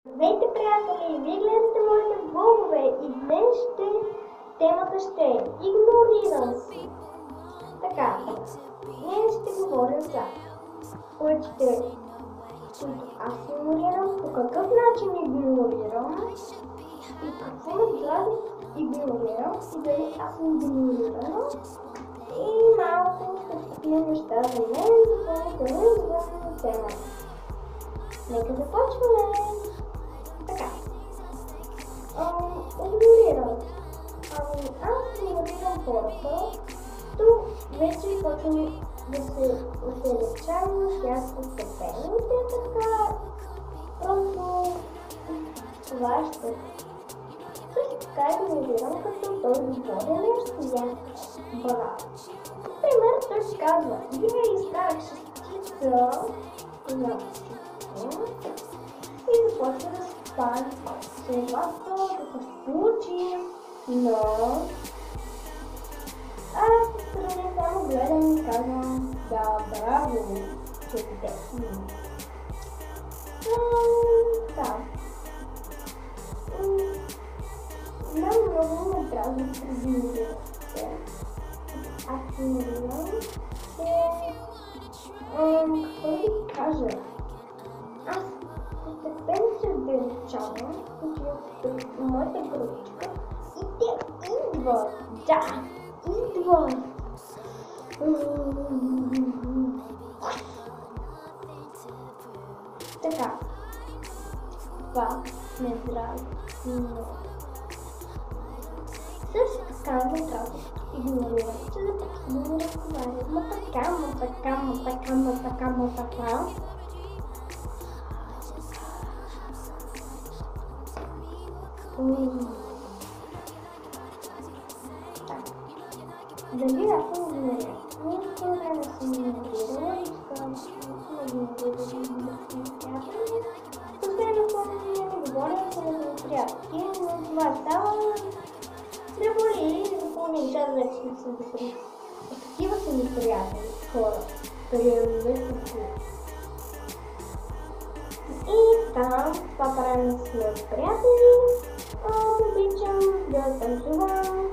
Здравейте, приятели! Вие гледате моите влогове и днес темата ще е игнорирам си. Така, днес ще говорим за случаите, които аз игнорирам, по какъв начин игнорирам и какво ме дразни игнорирам и дали аз съм игнорирана и малко ще стигнем неща за мен, допълнително за темата. Нека започваме! Така. Игнорирам. Аз игнорирам хората. Тук вече почвам да се отдалечавам с тях постепенно. Те така просто това ще. Също така игнорирам, като той говори нещо за браво. Например, той ще казва: вие изкарах шестица на и започва да се спали. Това да се случи, но аз отстрани само гледам и казвам: да, браво, чудесно. Да. Много ме дразни презимиращите. Аз игнорирам, че какво да ви кажа? Аз постепенно се отдалечавам от моята групичка и те идват. Да, идват. Така, това ме дразни много. Също така ме дразни игнорирам, че да почвам да разговарям. Ма така. Дали аз съм игнорирала? Никога не съм игнорирала и искам да съм игнорирала приятели. Последно не говоря с приятели, но това става да боли и за половин час вече не съм запри. Такива са ми приятели, хора, приемаме и там това правим с моите приятели. Обичам да танцувам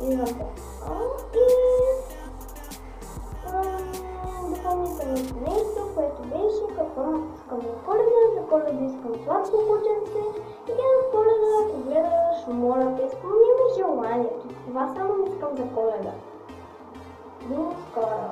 и допълнителното нещо, което беше какво искам на Коледа. За Коледа искам сладко кученце и на Коледа, ако гледаш, моля те, изпълни ми желанието. Това само искам за Коледа. До скоро!